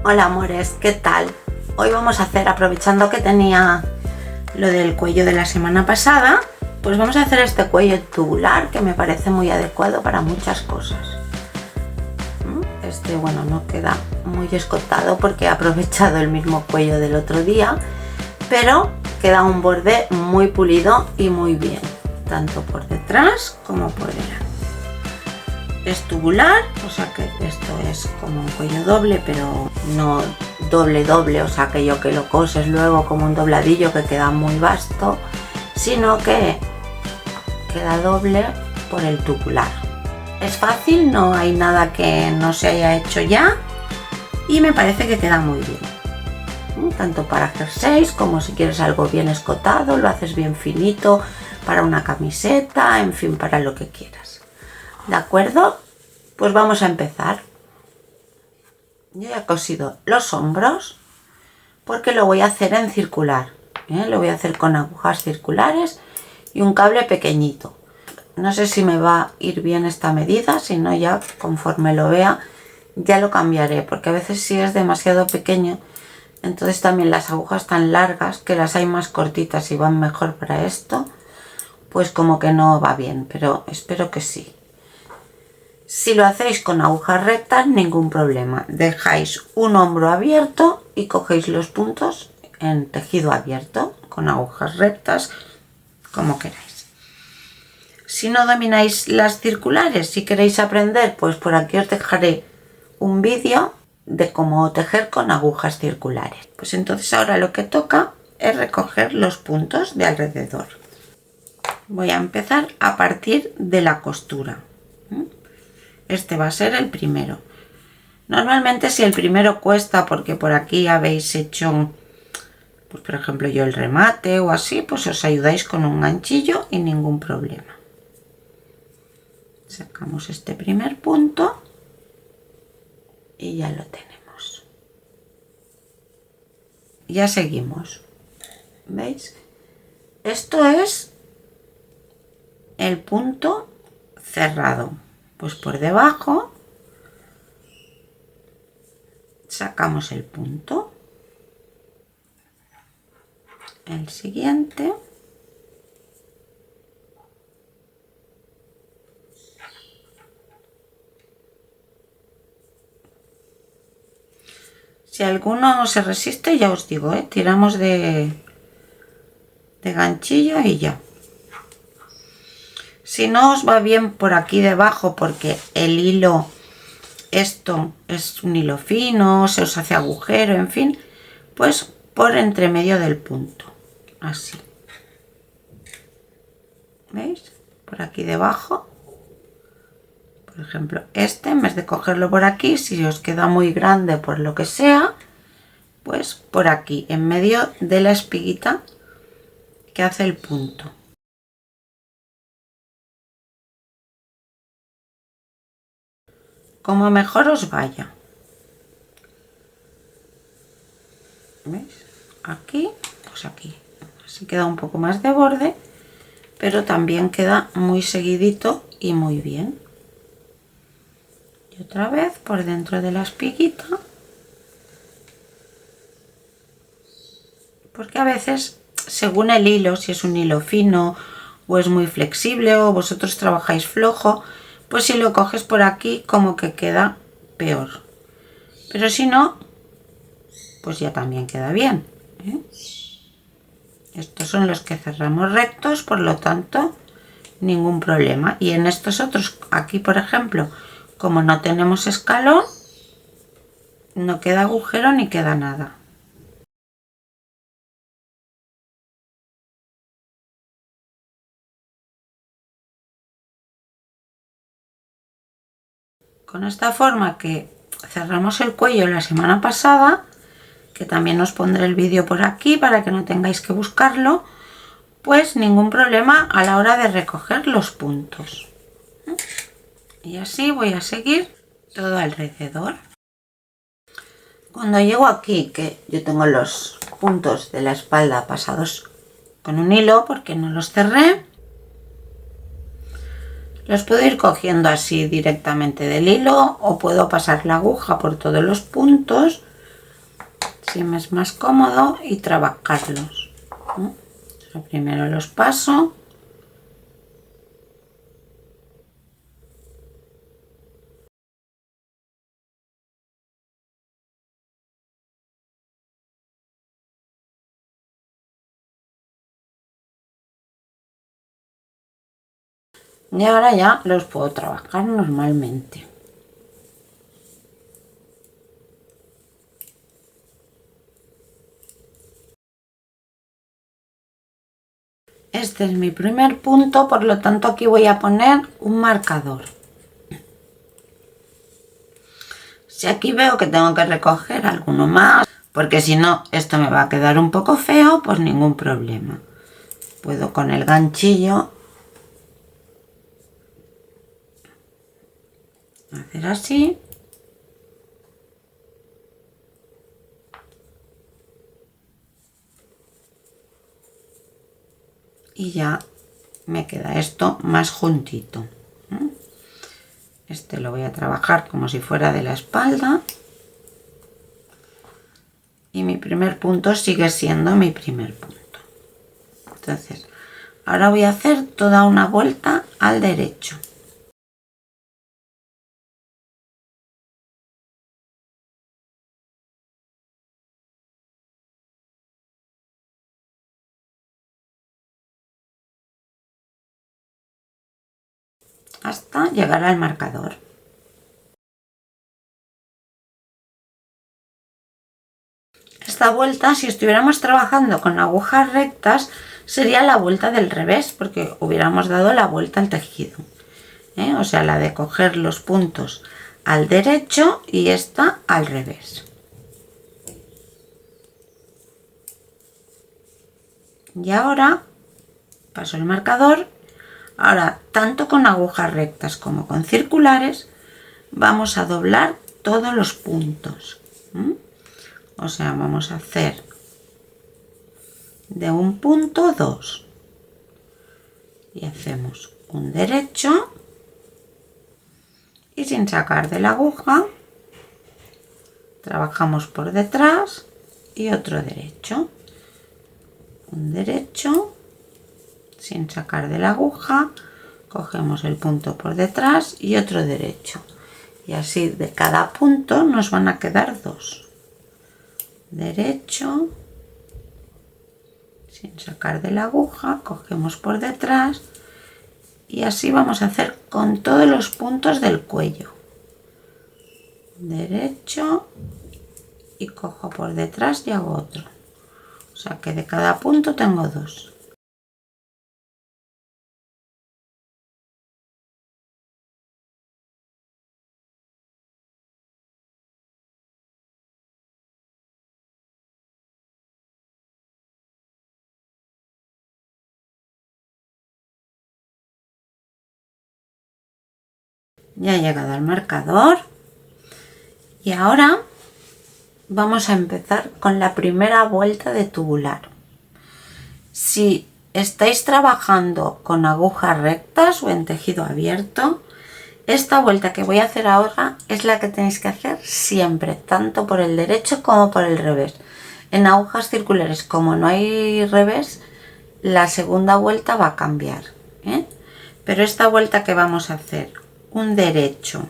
Hola amores, ¿qué tal? Hoy vamos a hacer, aprovechando que tenía lo del cuello de la semana pasada, pues vamos a hacer este cuello tubular que me parece muy adecuado para muchas cosas. Este, bueno, no queda muy escotado porque he aprovechado el mismo cuello del otro día, pero queda un borde muy pulido y muy bien, tanto por detrás como por delante. Es tubular, o sea que esto es como un cuello doble, pero no doble, o sea aquello que lo coses luego como un dobladillo que queda muy vasto, sino que queda doble por el tubular. Es fácil, no hay nada que no se haya hecho ya y me parece que queda muy bien, tanto para jerseys como si quieres algo bien escotado, lo haces bien finito para una camiseta, en fin, para lo que quieras. ¿De acuerdo? Pues vamos a empezar. Yo ya he cosido los hombros porque lo voy a hacer en circular, lo voy a hacer con agujas circulares y un cable pequeñito. No sé si me va a ir bien esta medida, si no ya conforme lo vea ya lo cambiaré, porque a veces si es demasiado pequeño, entonces también las agujas tan largas, que las hay más cortitas y van mejor para esto, pues como que no va bien, pero espero que sí. Si lo hacéis con agujas rectas, ningún problema. Dejáis un hombro abierto y cogéis los puntos en tejido abierto, con agujas rectas, como queráis. Si no domináis las circulares, si queréis aprender, pues por aquí os dejaré un vídeo de cómo tejer con agujas circulares. Pues entonces ahora lo que toca es recoger los puntos de alrededor. Voy a empezar a partir de la costura. Este va a ser el primero. Normalmente si el primero cuesta porque por aquí habéis hecho, pues por ejemplo yo el remate o así, pues os ayudáis con un ganchillo y ningún problema. Sacamos este primer punto y ya lo tenemos. Ya seguimos. ¿Veis? Esto es el punto cerrado. Pues por debajo sacamos el punto, el siguiente, si alguno se resiste ya os digo, tiramos de ganchillo y ya. Si no os va bien por aquí debajo porque el hilo, esto es un hilo fino, se os hace agujero, en fin, pues por entre medio del punto, así. ¿Veis? Por aquí debajo. Por ejemplo, este, en vez de cogerlo por aquí, si os queda muy grande por lo que sea, pues por aquí, en medio de la espiguita que hace el punto. Como mejor os vaya. ¿Veis? Aquí, pues aquí. Así queda un poco más de borde, pero también queda muy seguidito y muy bien. Y otra vez por dentro de la espiguita. Porque a veces, según el hilo, si es un hilo fino o es muy flexible o vosotros trabajáis flojo, pues si lo coges por aquí como que queda peor. Pero si no, pues ya también queda bien. Estos son los que cerramos rectos, por lo tanto, ningún problema. Y en estos otros, aquí por ejemplo, como no tenemos escalón, no queda agujero ni queda nada. Con esta forma que cerramos el cuello la semana pasada, que también os pondré el vídeo por aquí para que no tengáis que buscarlo, pues ningún problema a la hora de recoger los puntos. Y así voy a seguir todo alrededor. Cuando llego aquí, que yo tengo los puntos de la espalda pasados con un hilo porque no los cerré, los puedo ir cogiendo así directamente del hilo o puedo pasar la aguja por todos los puntos así me es más cómodo y trabajarlos, ¿no? O sea, primero los paso. Y ahora ya los puedo trabajar normalmente. Este es mi primer punto, por lo tanto aquí voy a poner un marcador. Si aquí veo que tengo que recoger alguno más, porque si no esto me va a quedar un poco feo, pues ningún problema. Puedo con el ganchillo hacer así. Y ya me queda esto más juntito. Este lo voy a trabajar como si fuera de la espalda. Y mi primer punto sigue siendo mi primer punto. Entonces, ahora voy a hacer toda una vuelta al derecho. Hasta llegar al marcador. Esta vuelta, si estuviéramos trabajando con agujas rectas, sería la vuelta del revés, porque hubiéramos dado la vuelta al tejido, ¿eh? O sea, la de coger los puntos al derecho y esta al revés. Y ahora paso el marcador. Ahora, tanto con agujas rectas como con circulares, vamos a doblar todos los puntos. O sea, vamos a hacer de un punto dos. Y hacemos un derecho. Y sin sacar de la aguja, trabajamos por detrás y otro derecho. Un derecho. Sin sacar de la aguja, cogemos el punto por detrás y otro derecho. Y así de cada punto nos van a quedar dos. Derecho, sin sacar de la aguja, cogemos por detrás y así vamos a hacer con todos los puntos del cuello. Derecho y cojo por detrás y hago otro. O sea que de cada punto tengo dos. Ya he llegado al marcador y ahora vamos a empezar con la primera vuelta de tubular. Si estáis trabajando con agujas rectas o en tejido abierto, esta vuelta que voy a hacer ahora es la que tenéis que hacer siempre, tanto por el derecho como por el revés. En agujas circulares, como no hay revés, la segunda vuelta va a cambiar, ¿eh? Pero esta vuelta que vamos a hacer, un derecho,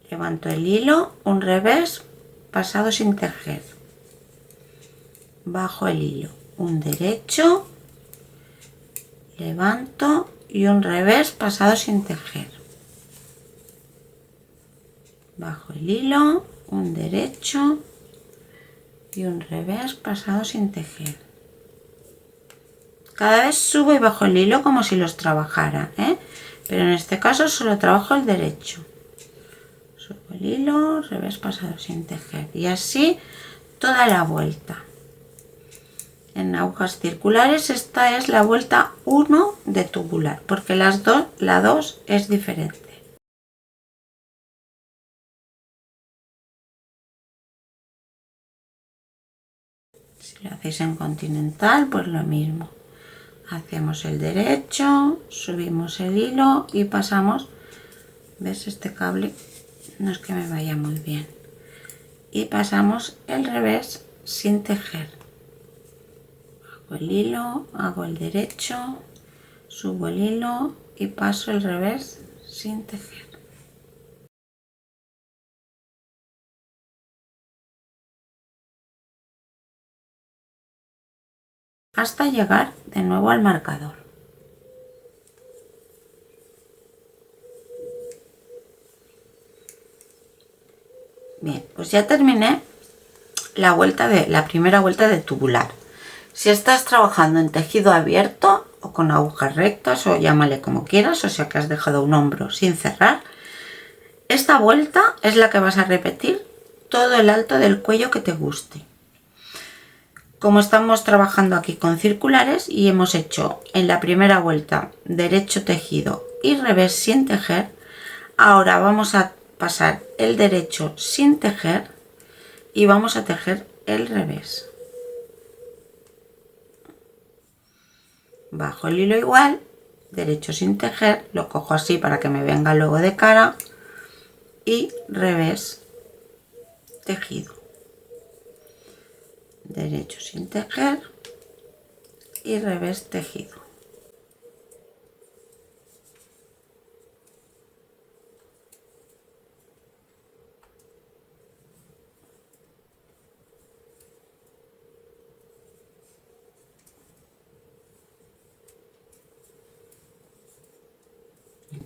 levanto el hilo, un revés, pasado sin tejer, bajo el hilo, un derecho, levanto y un revés pasado sin tejer, bajo el hilo, un derecho y un revés pasado sin tejer. Cada vez subo y bajo el hilo como si los trabajara, ¿eh? Pero en este caso solo trabajo el derecho. Subo el hilo, revés pasado sin tejer y así toda la vuelta. En agujas circulares esta es la vuelta 1 de tubular, porque la 2 es diferente. Si lo hacéis en continental, pues lo mismo. Hacemos el derecho, subimos el hilo y pasamos, ¿ves este cable? no es que me vaya muy bien. Y pasamos el revés sin tejer. Hago el hilo, hago el derecho, subo el hilo y paso el revés sin tejer. Hasta llegar de nuevo al marcador. Bien, pues ya terminé la primera vuelta de tubular. Si estás trabajando en tejido abierto o con agujas rectas o llámale como quieras, o sea que has dejado un hombro sin cerrar, esta vuelta es la que vas a repetir todo el alto del cuello que te guste. Como estamos trabajando aquí con circulares y hemos hecho en la primera vuelta derecho tejido y revés sin tejer, ahora vamos a pasar el derecho sin tejer y vamos a tejer el revés. Bajo el hilo igual, derecho sin tejer, lo cojo así para que me venga luego de cara y revés tejido. Derecho sin tejer y revés tejido.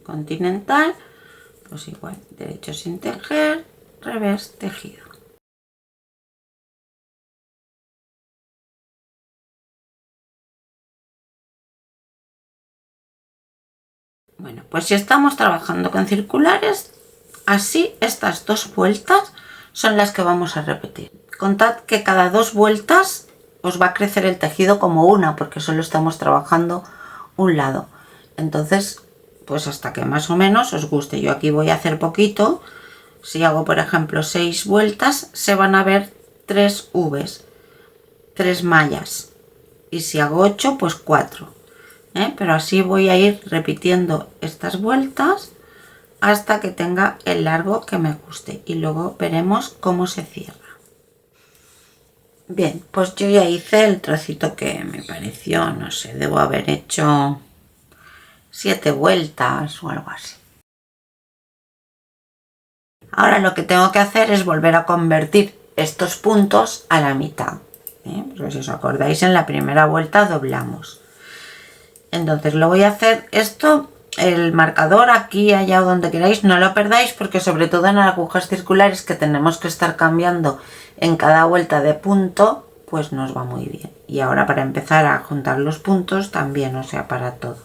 Continental, pues igual, derecho sin tejer, revés tejido. Bueno, pues si estamos trabajando con circulares, así estas dos vueltas son las que vamos a repetir. Contad que cada 2 vueltas os va a crecer el tejido como una, porque solo estamos trabajando un lado. Entonces, pues hasta que más o menos os guste. Yo aquí voy a hacer poquito. Si hago, por ejemplo, 6 vueltas, se van a ver 3 V's, 3 mallas. Y si hago 8, pues 4. Pero así voy a ir repitiendo estas vueltas hasta que tenga el largo que me guste. Y luego veremos cómo se cierra. Bien, pues yo ya hice el trocito que me pareció, no sé, debo haber hecho 7 vueltas o algo así. Ahora lo que tengo que hacer es volver a convertir estos puntos a la mitad. Porque si os acordáis, en la primera vuelta doblamos. Entonces lo voy a hacer esto, el marcador aquí, allá o donde queráis, no lo perdáis, porque sobre todo en agujas circulares que tenemos que estar cambiando en cada vuelta de punto, pues nos va muy bien. Y ahora para empezar a juntar los puntos también, o sea, para todo.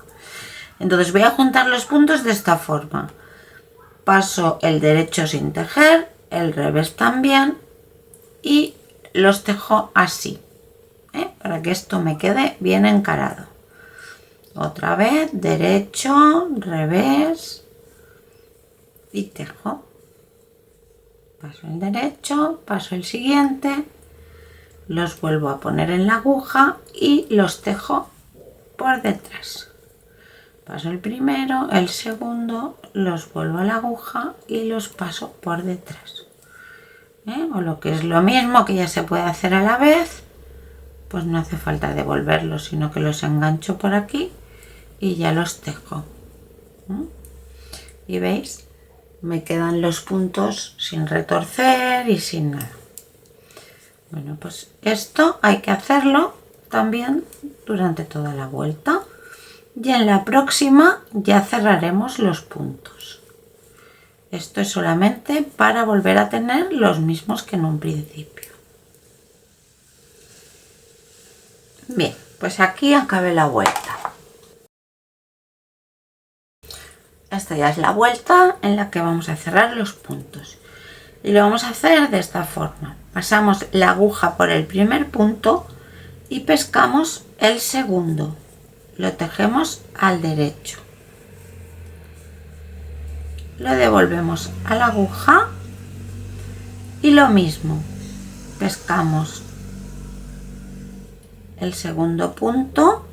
Entonces voy a juntar los puntos de esta forma. Paso el derecho sin tejer, el revés también y los tejo así, para que esto me quede bien encarado. Otra vez, derecho, revés y tejo. Paso el derecho, paso el siguiente, los vuelvo a poner en la aguja y los tejo por detrás. Paso el primero, el segundo, los vuelvo a la aguja y los paso por detrás. O lo que es lo mismo, que ya se puede hacer a la vez, pues no hace falta devolverlos, sino que los engancho por aquí y ya los tejo. Y veis, me quedan los puntos sin retorcer y sin nada. Bueno, pues esto hay que hacerlo también durante toda la vuelta. Y en la próxima ya cerraremos los puntos. Esto es solamente para volver a tener los mismos que en un principio. Bien, pues aquí acabé la vuelta. Esta ya es la vuelta en la que vamos a cerrar los puntos. Y lo vamos a hacer de esta forma. Pasamos la aguja por el primer punto y pescamos el segundo. Lo tejemos al derecho. Lo devolvemos a la aguja y lo mismo. Pescamos el segundo punto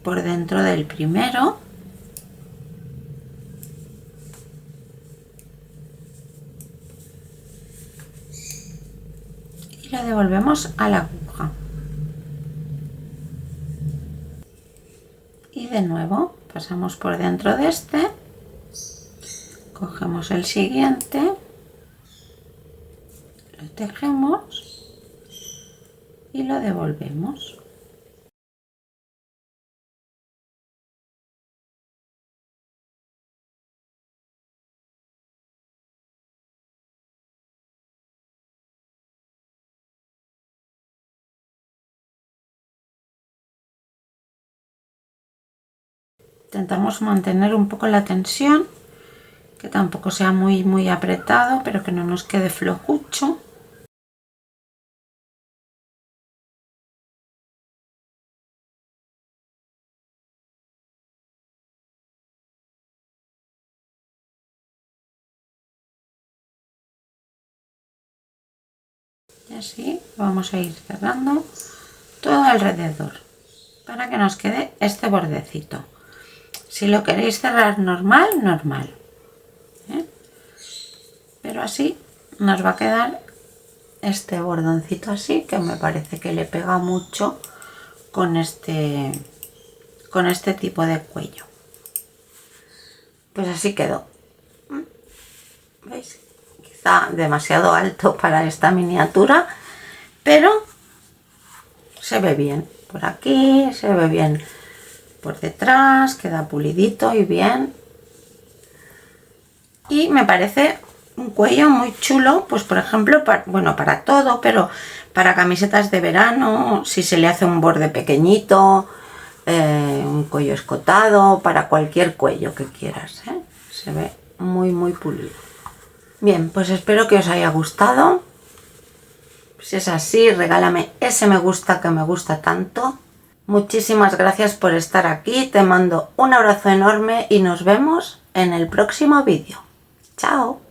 por dentro del primero. lo devolvemos a la aguja. Y de nuevo pasamos por dentro de este, cogemos el siguiente, lo tejemos y lo devolvemos. Intentamos mantener un poco la tensión, que tampoco sea muy apretado, pero que no nos quede flojucho. Y así vamos a ir cerrando todo alrededor para que nos quede este bordecito. Si lo queréis cerrar normal, normal, ¿eh? Pero así nos va a quedar este bordoncito así, que me parece que le pega mucho con este tipo de cuello. Pues así quedó. ¿Veis? Quizá demasiado alto para esta miniatura, pero se ve bien por aquí, se ve bien por detrás, queda pulidito y bien. Y me parece un cuello muy chulo, pues por ejemplo, para todo, pero para camisetas de verano, si se le hace un borde pequeñito, un cuello escotado, para cualquier cuello que quieras, ¿eh? Se ve muy pulido. Bien, pues espero que os haya gustado. Si es así, regálame ese me gusta que me gusta tanto. Muchísimas gracias por estar aquí, te mando un abrazo enorme y nos vemos en el próximo vídeo. ¡Chao!